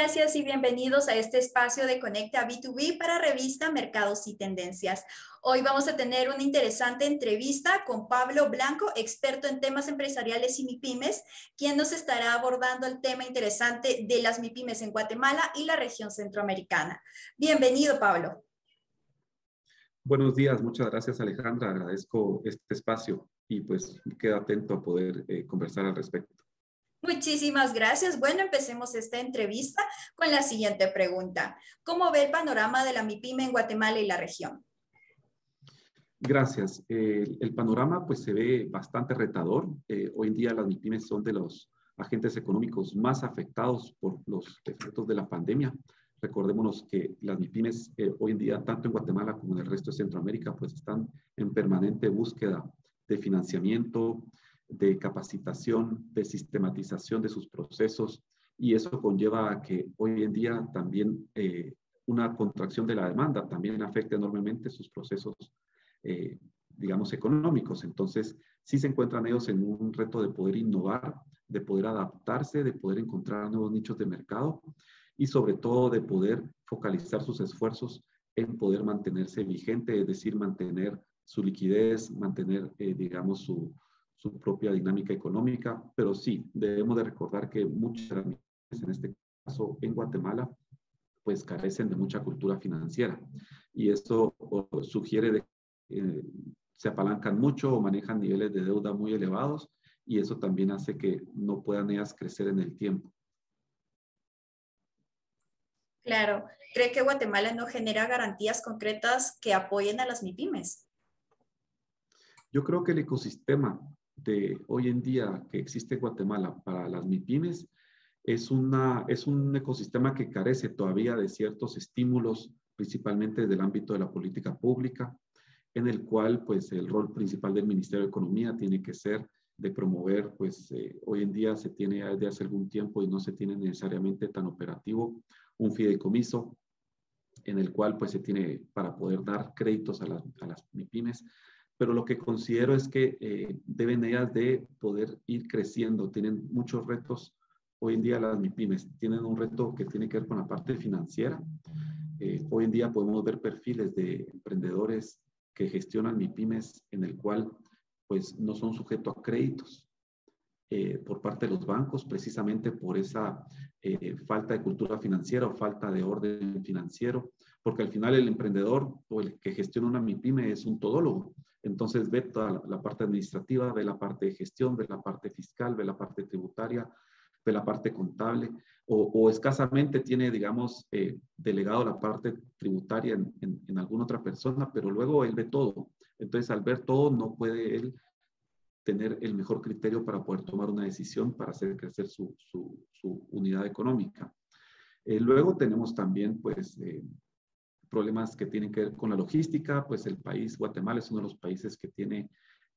Gracias y bienvenidos a este espacio de Conecta B2B para revista Mercados y Tendencias. Hoy vamos a tener una interesante entrevista con Pablo Blanco, experto en temas empresariales y MIPYMES, quien nos estará abordando el tema interesante de las MIPYMES en Guatemala y la región centroamericana. Bienvenido, Pablo. Buenos días, muchas gracias Alejandra, agradezco este espacio y pues quedo atento a poder conversar al respecto. Muchísimas gracias. Bueno, empecemos esta entrevista con la siguiente pregunta. ¿Cómo ve el panorama de la MIPYME en Guatemala y la región? Gracias. El panorama pues se ve bastante retador. Hoy en día las MIPYMES son de los agentes económicos más afectados por los efectos de la pandemia. Recordémonos que las MIPYMES hoy en día, tanto en Guatemala como en el resto de Centroamérica, pues están en permanente búsqueda de financiamiento, de capacitación, de sistematización de sus procesos, y eso conlleva a que hoy en día también una contracción de la demanda también afecta enormemente sus procesos, digamos, económicos. Entonces, sí se encuentran ellos en un reto de poder innovar, de poder adaptarse, de poder encontrar nuevos nichos de mercado y sobre todo de poder focalizar sus esfuerzos en poder mantenerse vigente, es decir, mantener su liquidez, mantener, digamos, su propia dinámica económica, pero sí, debemos de recordar que muchas de las MIPYMES, en este caso en Guatemala, pues carecen de mucha cultura financiera y esto sugiere de que se apalancan mucho o manejan niveles de deuda muy elevados y eso también hace que no puedan ellas crecer en el tiempo. Claro. ¿Cree que Guatemala no genera garantías concretas que apoyen a las MIPYMES? Yo creo que el ecosistema de hoy en día que existe en Guatemala para las MIPYMES es un ecosistema que carece todavía de ciertos estímulos, principalmente desde el ámbito de la política pública, en el cual pues el rol principal del Ministerio de Economía tiene que ser de promover, pues hoy en día se tiene desde hace algún tiempo y no se tiene necesariamente tan operativo, un fideicomiso en el cual pues se tiene para poder dar créditos a las MIPYMES, pero lo que considero es que deben ellas de poder ir creciendo, tienen muchos retos. Hoy en día las MIPYMES tienen un reto que tiene que ver con la parte financiera. Hoy en día podemos ver perfiles de emprendedores que gestionan MIPYMES en el cual pues no son sujetos a créditos por parte de los bancos, precisamente por esa falta de cultura financiera o falta de orden financiero, porque al final el emprendedor o el que gestiona una MIPYME es un todólogo. Entonces ve toda la parte administrativa, ve la parte de gestión, ve la parte fiscal, ve la parte tributaria, ve la parte contable, o escasamente tiene, digamos, delegado la parte tributaria en alguna otra persona, pero luego él ve todo. Entonces, al ver todo, no puede él tener el mejor criterio para poder tomar una decisión para hacer crecer su unidad económica. Luego tenemos también, pues, problemas que tienen que ver con la logística, pues el país, Guatemala, es uno de los países que tiene,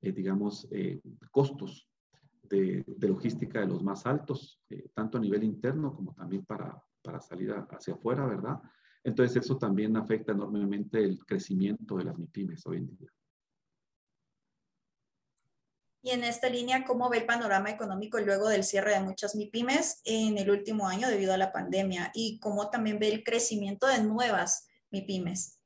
digamos, costos de logística de los más altos, tanto a nivel interno como también para salir hacia afuera, ¿verdad? Entonces eso también afecta enormemente el crecimiento de las MIPYMES hoy en día. Y en esta línea, ¿cómo ve el panorama económico luego del cierre de muchas MIPYMES en el último año debido a la pandemia? Y cómo también ve el crecimiento de nuevas MIPYMES.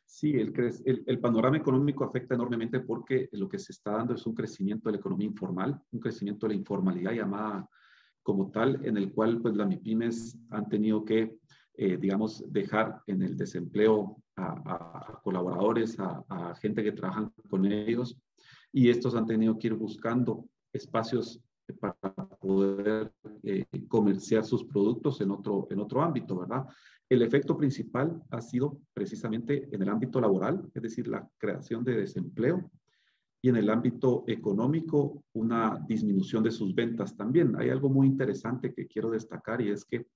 Sí, el panorama económico afecta enormemente porque lo que se está dando es un crecimiento de la economía informal, un crecimiento de la informalidad llamada como tal, en el cual pues las MIPYMES han tenido que, digamos, dejar en el desempleo a colaboradores, a gente que trabajan con ellos, y estos han tenido que ir buscando espacios para poder comerciar sus productos en otro ámbito, ¿verdad? El efecto principal ha sido precisamente en el ámbito laboral, es decir, la creación de desempleo, y en el ámbito económico una disminución de sus ventas también. Hay algo muy interesante que quiero destacar y es que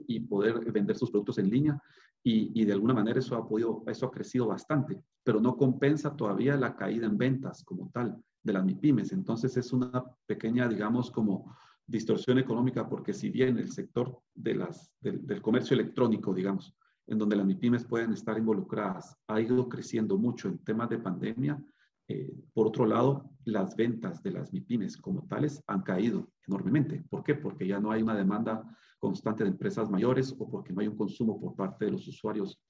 y poder vender sus productos en línea y de alguna manera eso ha crecido bastante, pero no compensa todavía la caída en ventas como tal de las MIPYMES. Entonces es una pequeña, digamos, como distorsión económica, porque si bien el sector del comercio electrónico, digamos, en donde las MIPYMES pueden estar involucradas, ha ido creciendo mucho en temas de pandemia, por otro lado, las ventas de las MIPYMES como tales han caído enormemente. ¿Por qué? Porque ya no hay una demanda constante de empresas mayores o porque no hay un consumo por parte de los usuarios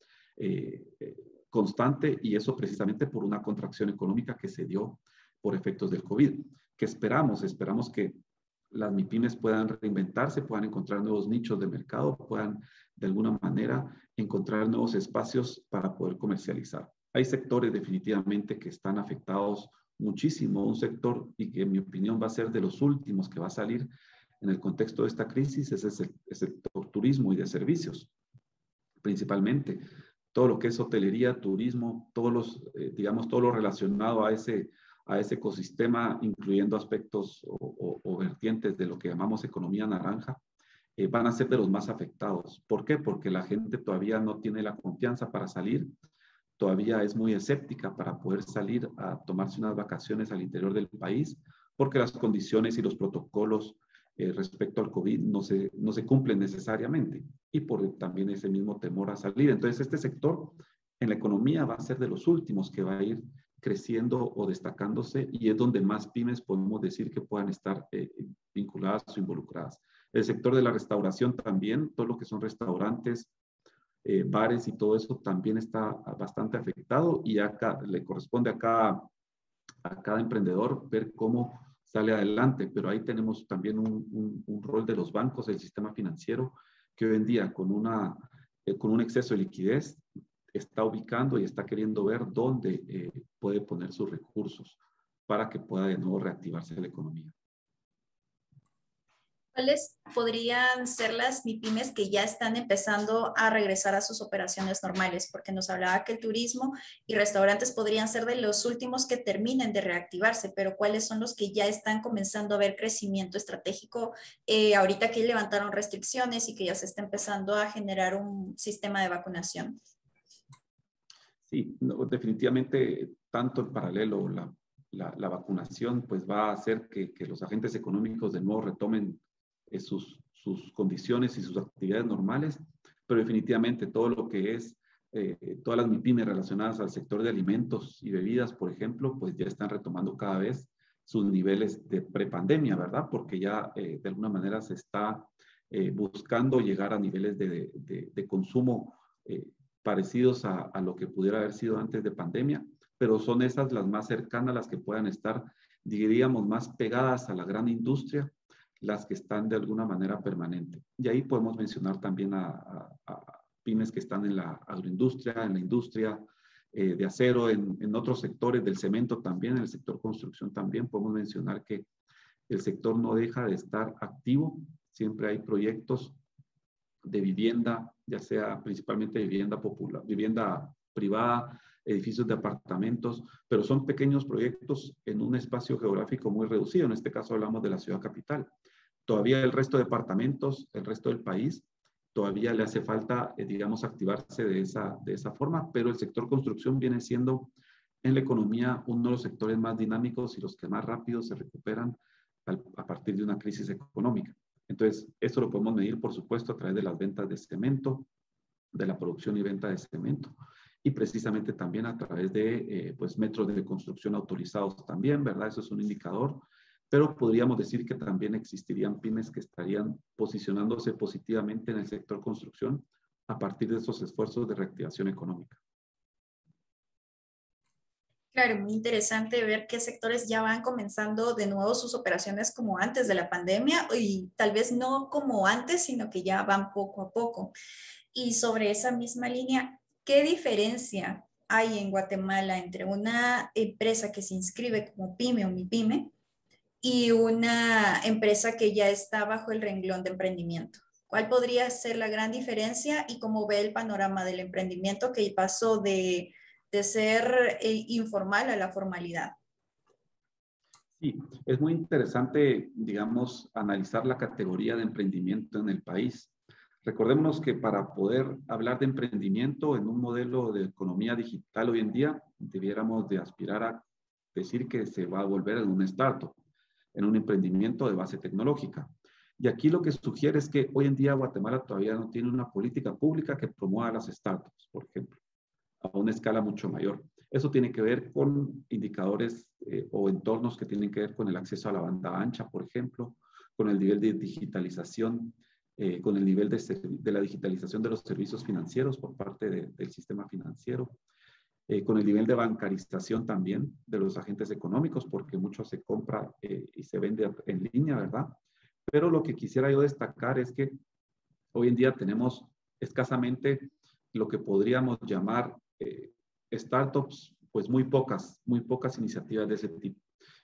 constante, y eso precisamente por una contracción económica que se dio por efectos del COVID. ¿Qué esperamos? Esperamos que las MIPYMES puedan reinventarse, puedan encontrar nuevos nichos de mercado, puedan de alguna manera encontrar nuevos espacios para poder comercializar. Hay sectores definitivamente que están afectados muchísimo. Un sector, y que en mi opinión va a ser de los últimos que va a salir en el contexto de esta crisis, es el sector turismo y de servicios, principalmente. Todo lo que es hotelería, turismo, digamos, todo lo relacionado a ese ecosistema, incluyendo aspectos o vertientes de lo que llamamos economía naranja, van a ser de los más afectados. ¿Por qué? Porque la gente todavía no tiene la confianza para salir, todavía es muy escéptica para poder salir a tomarse unas vacaciones al interior del país, porque las condiciones y los protocolos respecto al COVID no se cumplen necesariamente, y por también ese mismo temor a salir. Entonces, este sector en la economía va a ser de los últimos que va a ir creciendo o destacándose, y es donde más pymes podemos decir que puedan estar vinculadas o involucradas. El sector de la restauración también, todo lo que son restaurantes, bares y todo eso también está bastante afectado, y acá le corresponde a cada emprendedor ver cómo sale adelante, pero ahí tenemos también un rol de los bancos, el sistema financiero, que hoy en día con un exceso de liquidez está ubicando y está queriendo ver dónde puede poner sus recursos para que pueda de nuevo reactivarse la economía. ¿Cuáles podrían ser las MIPYMES que ya están empezando a regresar a sus operaciones normales? Porque nos hablaba que el turismo y restaurantes podrían ser de los últimos que terminen de reactivarse, pero ¿cuáles son los que ya están comenzando a ver crecimiento estratégico ahorita que levantaron restricciones y que ya se está empezando a generar un sistema de vacunación? Sí, no, definitivamente, tanto en paralelo la vacunación pues va a hacer que los agentes económicos de nuevo retomen sus condiciones y sus actividades normales, pero definitivamente todo lo que es, todas las MIPYMES relacionadas al sector de alimentos y bebidas, por ejemplo, pues ya están retomando cada vez sus niveles de prepandemia, ¿verdad? Porque ya de alguna manera se está buscando llegar a niveles de consumo parecidos a lo que pudiera haber sido antes de pandemia, pero son esas las más cercanas, las que puedan estar, diríamos, más pegadas a la gran industria, las que están de alguna manera permanente. Y ahí podemos mencionar también a pymes que están en la agroindustria, en la industria de acero, en otros sectores del cemento también, en el sector construcción también. Podemos mencionar que el sector no deja de estar activo, siempre hay proyectos de vivienda, ya sea principalmente vivienda popular, vivienda privada, edificios de apartamentos, pero son pequeños proyectos en un espacio geográfico muy reducido. En este caso hablamos de la ciudad capital. Todavía el resto de departamentos, el resto del país, todavía le hace falta, digamos, activarse de esa forma, pero el sector construcción viene siendo en la economía uno de los sectores más dinámicos y los que más rápido se recuperan a partir de una crisis económica. Entonces, esto lo podemos medir, por supuesto, a través de las ventas de cemento, de la producción y venta de cemento, y precisamente también a través de pues, metros de construcción autorizados también, ¿verdad? Eso es un indicador, pero podríamos decir que también existirían pymes que estarían posicionándose positivamente en el sector construcción a partir de esos esfuerzos de reactivación económica. Claro, muy interesante ver qué sectores ya van comenzando de nuevo sus operaciones como antes de la pandemia, y tal vez no como antes, sino que ya van poco a poco. Y sobre esa misma línea, ¿qué diferencia hay en Guatemala entre una empresa que se inscribe como pyme o MIPYME y una empresa que ya está bajo el renglón de emprendimiento? ¿Cuál podría ser la gran diferencia y cómo ve el panorama del emprendimiento que pasó de ser informal a la formalidad? Sí, es muy interesante, digamos, analizar la categoría de emprendimiento en el país. Recordémonos que para poder hablar de emprendimiento en un modelo de economía digital hoy en día, debiéramos de aspirar a decir que se va a volver en un startup, en un emprendimiento de base tecnológica. Y aquí lo que sugiere es que hoy en día Guatemala todavía no tiene una política pública que promueva las startups, por ejemplo, a una escala mucho mayor. Eso tiene que ver con indicadores o entornos que tienen que ver con el acceso a la banda ancha, por ejemplo, con el nivel de digitalización con el nivel de la digitalización de los servicios financieros por parte del sistema financiero, con el nivel de bancarización también de los agentes económicos, porque mucho se compra y se vende en línea, ¿verdad? Pero lo que quisiera yo destacar es que hoy en día tenemos escasamente lo que podríamos llamar startups, pues muy pocas iniciativas de ese tipo,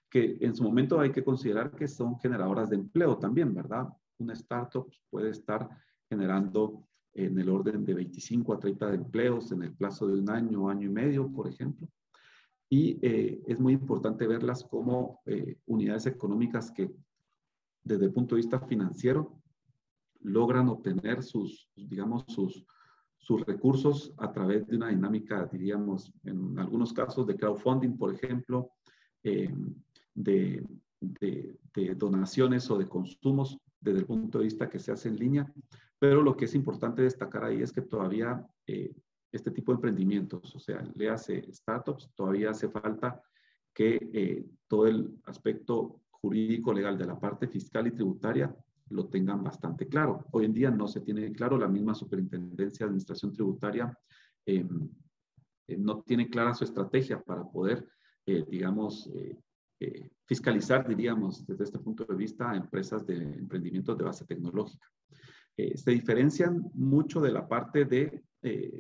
que en su momento hay que considerar que son generadoras de empleo también, ¿verdad? Una startup puede estar generando en el orden de 25 a 30 de empleos en el plazo de un año, año y medio, por ejemplo. Y es muy importante verlas como unidades económicas que desde el punto de vista financiero logran obtener digamos, sus recursos a través de una dinámica, diríamos, en algunos casos de crowdfunding, por ejemplo, de donaciones o de consumos desde el punto de vista que se hace en línea. Pero lo que es importante destacar ahí es que todavía este tipo de emprendimientos, o sea, le hace startups, todavía hace falta que todo el aspecto jurídico legal de la parte fiscal y tributaria lo tengan bastante claro. Hoy en día no se tiene claro, la misma Superintendencia de Administración Tributaria no tiene clara su estrategia para poder, digamos, fiscalizar, diríamos, desde este punto de vista, a empresas de emprendimientos de base tecnológica. Se diferencian mucho de la parte de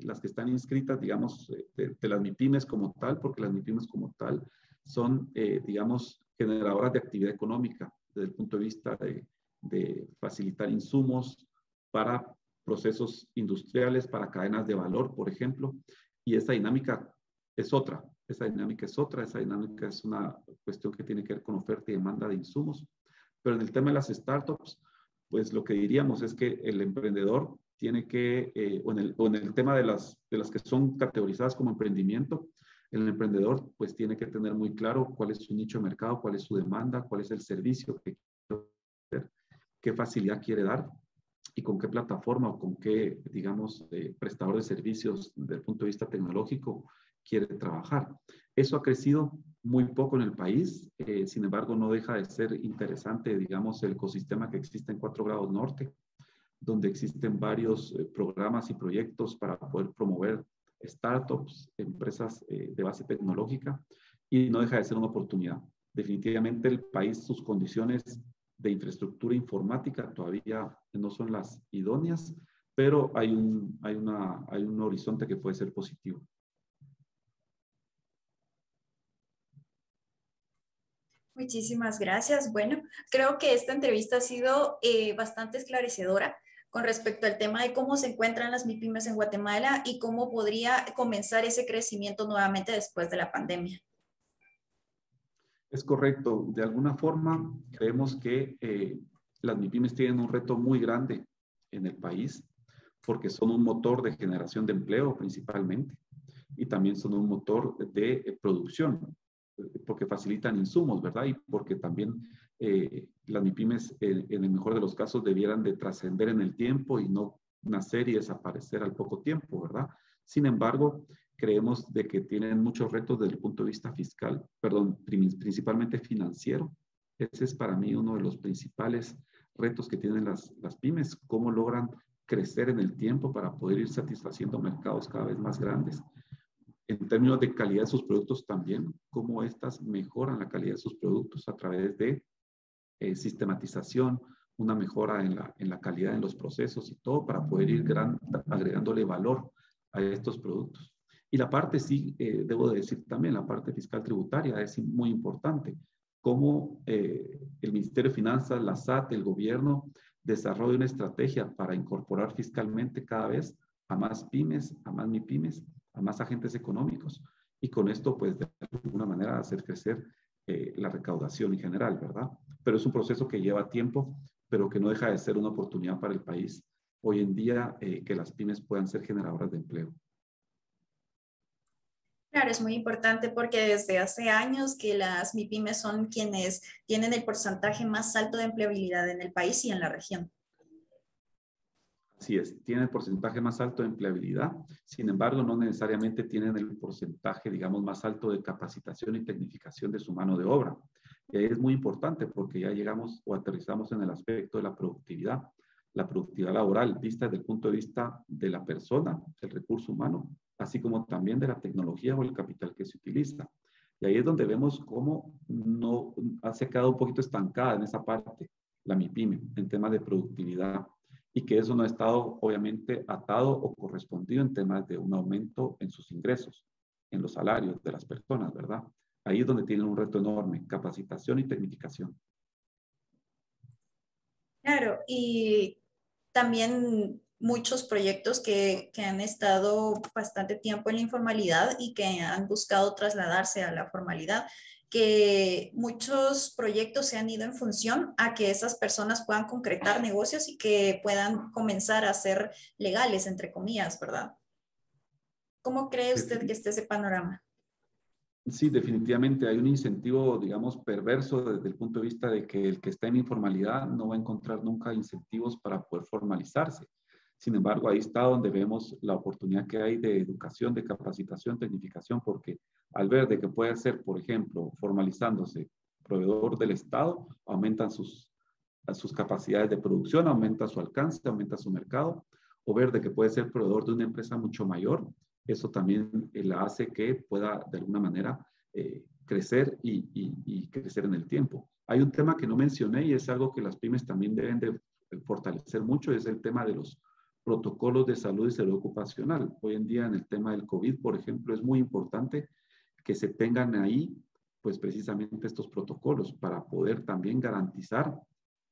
las que están inscritas, digamos, de las MIPYMES como tal, porque las MIPYMES como tal son, digamos, generadoras de actividad económica desde el punto de vista de facilitar insumos para procesos industriales, para cadenas de valor, por ejemplo, y esa dinámica es otra. Esa dinámica es una cuestión que tiene que ver con oferta y demanda de insumos. Pero en el tema de las startups, pues lo que diríamos es que el emprendedor tiene que, o en el tema de las que son categorizadas como emprendimiento, el emprendedor pues tiene que tener muy claro cuál es su nicho de mercado, cuál es su demanda, cuál es el servicio que quiere hacer, qué facilidad quiere dar y con qué plataforma o con qué, digamos, prestador de servicios desde el punto de vista tecnológico quiere trabajar. Eso ha crecido muy poco en el país, sin embargo no deja de ser interesante, digamos, el ecosistema que existe en 4 grados norte, donde existen varios programas y proyectos para poder promover startups, empresas de base tecnológica, y no deja de ser una oportunidad. Definitivamente el país, sus condiciones de infraestructura informática todavía no son las idóneas, pero hay un horizonte que puede ser positivo. Muchísimas gracias. Bueno, creo que esta entrevista ha sido bastante esclarecedora con respecto al tema de cómo se encuentran las MIPYMES en Guatemala y cómo podría comenzar ese crecimiento nuevamente después de la pandemia. Es correcto. De alguna forma, creemos que las MIPYMES tienen un reto muy grande en el país porque son un motor de generación de empleo principalmente y también son un motor de producción porque facilitan insumos, ¿verdad? Y porque también las MIPYMES, en el mejor de los casos, debieran de trascender en el tiempo y no nacer y desaparecer al poco tiempo, ¿verdad? Sin embargo, creemos de que tienen muchos retos desde el punto de vista fiscal, perdón, principalmente financiero. Ese es para mí uno de los principales retos que tienen las pymes, cómo logran crecer en el tiempo para poder ir satisfaciendo mercados cada vez más grandes. En términos de calidad de sus productos también, cómo estas mejoran la calidad de sus productos a través de sistematización, una mejora en la calidad en los procesos y todo para poder ir agregándole valor a estos productos. Y la parte, sí, debo de decir también, la parte fiscal tributaria es muy importante. Cómo el Ministerio de Finanzas, la SAT, el gobierno, desarrolla una estrategia para incorporar fiscalmente cada vez a más pymes, a más MIPYMES, a más agentes económicos. Y con esto, pues, de alguna manera, hacer crecer la recaudación en general, ¿verdad? Pero es un proceso que lleva tiempo, pero que no deja de ser una oportunidad para el país hoy en día que las pymes puedan ser generadoras de empleo. Claro, es muy importante porque desde hace años que las MIPYMES son quienes tienen el porcentaje más alto de empleabilidad en el país y en la región. Así es, tienen el porcentaje más alto de empleabilidad, sin embargo, no necesariamente tienen el porcentaje, digamos, más alto de capacitación y tecnificación de su mano de obra. Es muy importante porque ya llegamos o aterrizamos en el aspecto de la productividad. la productividad laboral vista desde el punto de vista de la persona, del recurso humano, así como también de la tecnología o el capital que se utiliza. Y ahí es donde vemos cómo no se ha quedado un poquito estancada en esa parte, la MIPYME, en temas de productividad, y que eso no ha estado obviamente atado o correspondido en temas de un aumento en sus ingresos, en los salarios de las personas, ¿verdad? Ahí es donde tienen un reto enorme, capacitación y tecnificación. Claro, y también muchos proyectos que han estado bastante tiempo en la informalidad y que han buscado trasladarse a la formalidad, que muchos proyectos se han ido en función a que esas personas puedan concretar negocios y que puedan comenzar a ser legales, entre comillas, ¿verdad? ¿Cómo cree usted que esté ese panorama? Sí, definitivamente hay un incentivo, digamos, perverso desde el punto de vista de que el que está en informalidad no va a encontrar nunca incentivos para poder formalizarse. Sin embargo, ahí está donde vemos la oportunidad que hay de educación, de capacitación, tecnificación, porque al ver de que puede ser, por ejemplo, formalizándose proveedor del Estado, aumentan sus capacidades de producción, aumenta su alcance, aumenta su mercado, o ver de que puede ser proveedor de una empresa mucho mayor, eso también la hace que pueda de alguna manera crecer y crecer en el tiempo. Hay un tema que no mencioné y es algo que las pymes también deben de fortalecer mucho, es el tema de los protocolos de salud y salud ocupacional. Hoy en día en el tema del COVID, por ejemplo, es muy importante que se tengan ahí, pues precisamente estos protocolos para poder también garantizar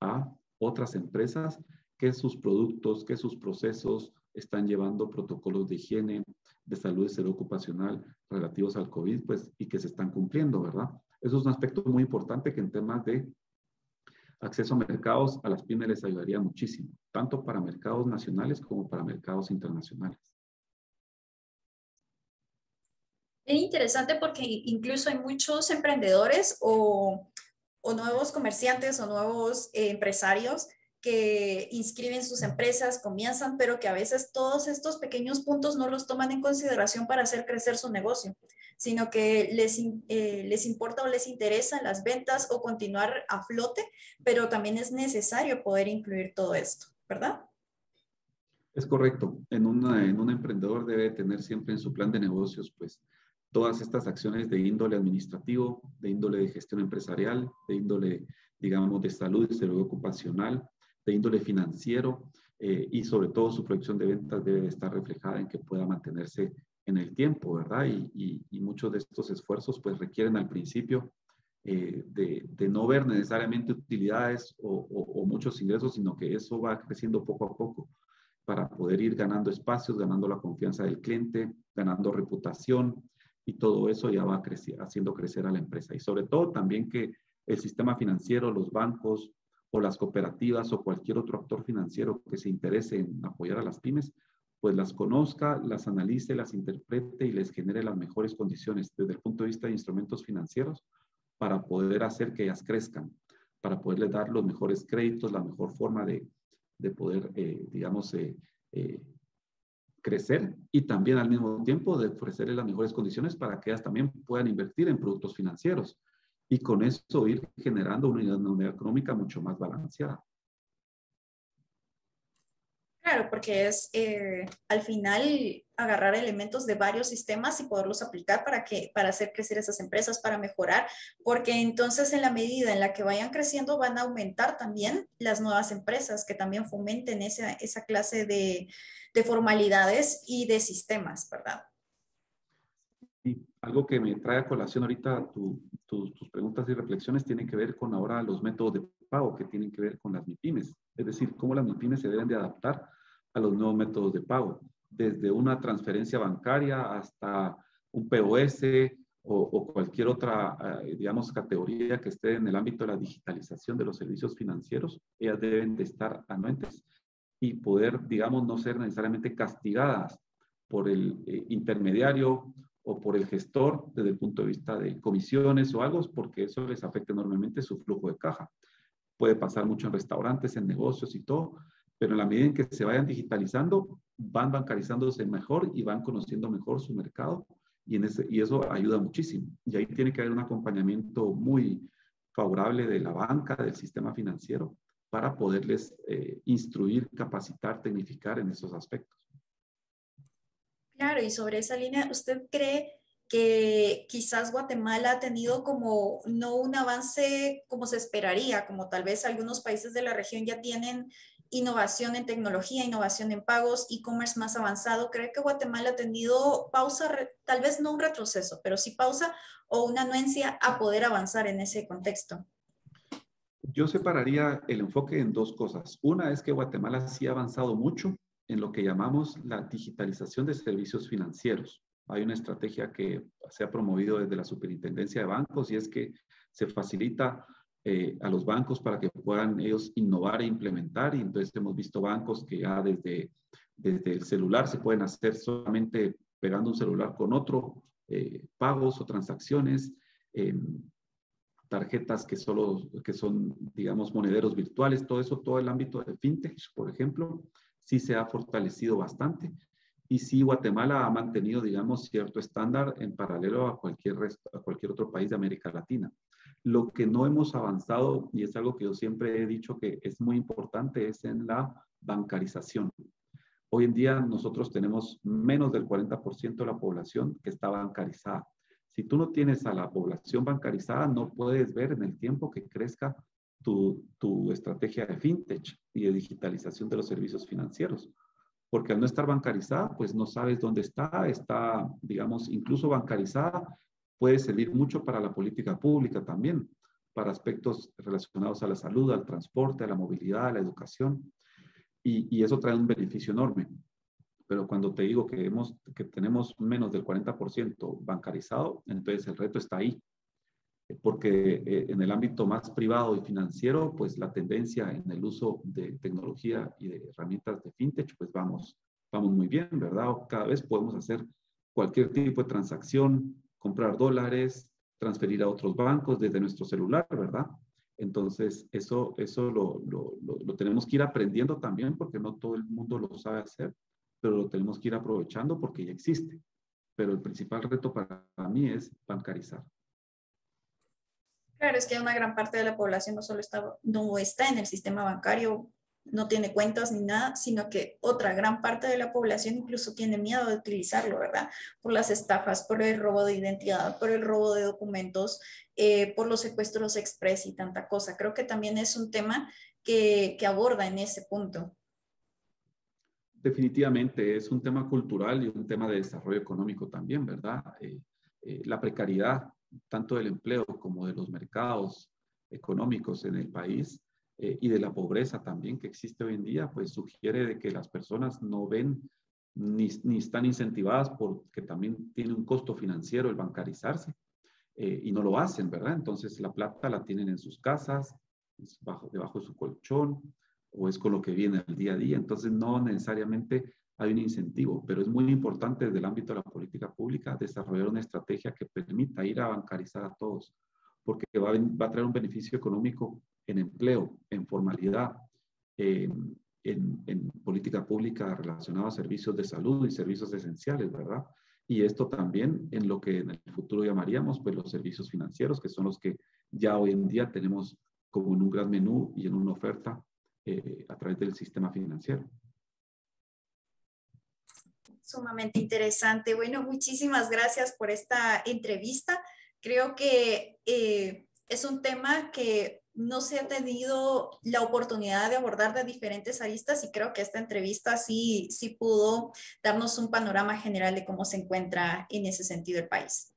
a otras empresas que sus productos, que sus procesos están llevando protocolos de higiene, de salud y salud ocupacional relativos al COVID, pues, y que se están cumpliendo, ¿verdad? Eso es un aspecto muy importante que en temas de acceso a mercados a las pymes les ayudaría muchísimo, tanto para mercados nacionales como para mercados internacionales. Es interesante porque incluso hay muchos emprendedores o nuevos comerciantes o nuevos empresarios que inscriben sus empresas, comienzan, pero que a veces todos estos pequeños puntos no los toman en consideración para hacer crecer su negocio, sino que les importa o les interesan las ventas o continuar a flote, pero también es necesario poder incluir todo esto, ¿verdad? Es correcto. En un emprendedor debe tener siempre en su plan de negocios, pues, todas estas acciones de índole administrativo, de índole de gestión empresarial, de índole, digamos, de salud y salud ocupacional, de índole financiero, y sobre todo su proyección de ventas debe estar reflejada en que pueda mantenerse en el tiempo, ¿verdad? Y muchos de estos esfuerzos, pues, requieren al principio de no ver necesariamente utilidades o muchos ingresos, sino que eso va creciendo poco a poco para poder ir ganando espacios, ganando la confianza del cliente, ganando reputación, y todo eso ya va haciendo crecer a la empresa. Y sobre todo también que el sistema financiero, los bancos o las cooperativas o cualquier otro actor financiero que se interese en apoyar a las pymes, pues las conozca, las analice, las interprete y les genere las mejores condiciones desde el punto de vista de instrumentos financieros para poder hacer que ellas crezcan, para poderles dar los mejores créditos, la mejor forma de poder, digamos, crecer y también al mismo tiempo de ofrecerles las mejores condiciones para que ellas también puedan invertir en productos financieros y con eso ir generando una unidad económica mucho más balanceada. Claro, porque es al final agarrar elementos de varios sistemas y poderlos aplicar para hacer crecer esas empresas, para mejorar, porque entonces en la medida en la que vayan creciendo van a aumentar también las nuevas empresas que también fomenten esa clase de formalidades y de sistemas, ¿verdad? Y algo que me trae a colación ahorita tus preguntas y reflexiones tienen que ver con ahora los métodos de pago que tienen que ver con las MIPYMES. Es decir, cómo las MIPYMES se deben de adaptar a los nuevos métodos de pago, desde una transferencia bancaria hasta un POS o cualquier otra, digamos, categoría que esté en el ámbito de la digitalización de los servicios financieros. Ellas deben de estar anuentes y poder, digamos, no ser necesariamente castigadas por el intermediario o por el gestor desde el punto de vista de comisiones o algo, porque eso les afecta enormemente su flujo de caja. Puede pasar mucho en restaurantes, en negocios y todo, pero en la medida en que se vayan digitalizando, van bancarizándose mejor y van conociendo mejor su mercado y eso ayuda muchísimo. Y ahí tiene que haber un acompañamiento muy favorable de la banca, del sistema financiero, para poderles instruir, capacitar, tecnificar en esos aspectos. Claro, y sobre esa línea, ¿usted cree que quizás Guatemala ha tenido como no un avance como se esperaría, como tal vez algunos países de la región ya tienen innovación en tecnología, innovación en pagos, e-commerce más avanzado? ¿Cree que Guatemala ha tenido pausa, tal vez no un retroceso, pero sí pausa o una anuencia a poder avanzar en ese contexto? Yo separaría el enfoque en dos cosas. Una es que Guatemala sí ha avanzado mucho en lo que llamamos la digitalización de servicios financieros. Hay una estrategia que se ha promovido desde la Superintendencia de Bancos y es que se facilita a los bancos para que puedan ellos innovar e implementar. Y entonces hemos visto bancos que ya desde el celular se pueden hacer solamente pegando un celular con otro, pagos o transacciones. Tarjetas que son, digamos, monederos virtuales, todo eso, todo el ámbito de fintech, por ejemplo, sí se ha fortalecido bastante. Y sí, Guatemala ha mantenido, digamos, cierto estándar en paralelo a cualquier otro país de América Latina. Lo que no hemos avanzado, y es algo que yo siempre he dicho que es muy importante, es en la bancarización. Hoy en día nosotros tenemos menos del 40% de la población que está bancarizada. Si tú no tienes a la población bancarizada, no puedes ver en el tiempo que crezca tu estrategia de fintech y de digitalización de los servicios financieros. Porque al no estar bancarizada, pues no sabes dónde está, digamos, incluso bancarizada, puede servir mucho para la política pública también, para aspectos relacionados a la salud, al transporte, a la movilidad, a la educación, y eso trae un beneficio enorme. Pero cuando te digo que tenemos menos del 40% bancarizado, entonces el reto está ahí. Porque en el ámbito más privado y financiero, pues la tendencia en el uso de tecnología y de herramientas de fintech, pues vamos muy bien, ¿verdad? Cada vez podemos hacer cualquier tipo de transacción, comprar dólares, transferir a otros bancos desde nuestro celular, ¿verdad? Entonces, eso lo tenemos que ir aprendiendo también porque no todo el mundo lo sabe hacer, pero lo tenemos que ir aprovechando porque ya existe. Pero el principal reto para mí es bancarizar. Claro, es que una gran parte de la población no está en el sistema bancario, no tiene cuentas ni nada, sino que otra gran parte de la población incluso tiene miedo de utilizarlo, ¿verdad? Por las estafas, por el robo de identidad, por el robo de documentos, por los secuestros express y tanta cosa. Creo que también es un tema que aborda en ese punto. Definitivamente es un tema cultural y un tema de desarrollo económico también, ¿verdad? La precariedad, tanto del empleo como de los mercados económicos en el país y de la pobreza también que existe hoy en día, pues sugiere de que las personas no ven ni están incentivadas porque también tiene un costo financiero el bancarizarse y no lo hacen, ¿verdad? Entonces la plata la tienen en sus casas, debajo de su colchón, o es con lo que viene el día a día. Entonces, no necesariamente hay un incentivo, pero es muy importante desde el ámbito de la política pública desarrollar una estrategia que permita ir a bancarizar a todos, porque va a traer un beneficio económico en empleo, en formalidad, en política pública relacionada a servicios de salud y servicios esenciales, ¿verdad? Y esto también en lo que en el futuro llamaríamos pues los servicios financieros, que son los que ya hoy en día tenemos como en un gran menú y en una oferta a través del sistema financiero. Sumamente interesante. Bueno, muchísimas gracias por esta entrevista. Creo que es un tema que no se ha tenido la oportunidad de abordar de diferentes aristas y creo que esta entrevista sí pudo darnos un panorama general de cómo se encuentra en ese sentido el país.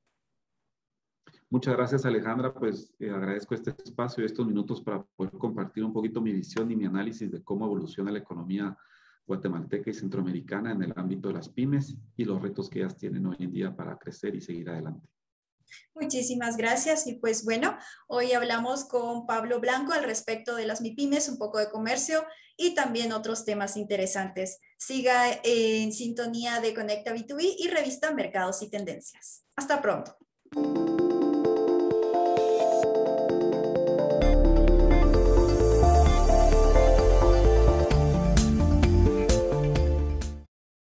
Muchas gracias, Alejandra. Pues agradezco este espacio y estos minutos para poder compartir un poquito mi visión y mi análisis de cómo evoluciona la economía guatemalteca y centroamericana en el ámbito de las pymes y los retos que ellas tienen hoy en día para crecer y seguir adelante. Muchísimas gracias y pues bueno, hoy hablamos con Pablo Blanco al respecto de las MIPYMES, un poco de comercio y también otros temas interesantes. Siga en sintonía de Conecta B2B y revista Mercados y Tendencias. Hasta pronto.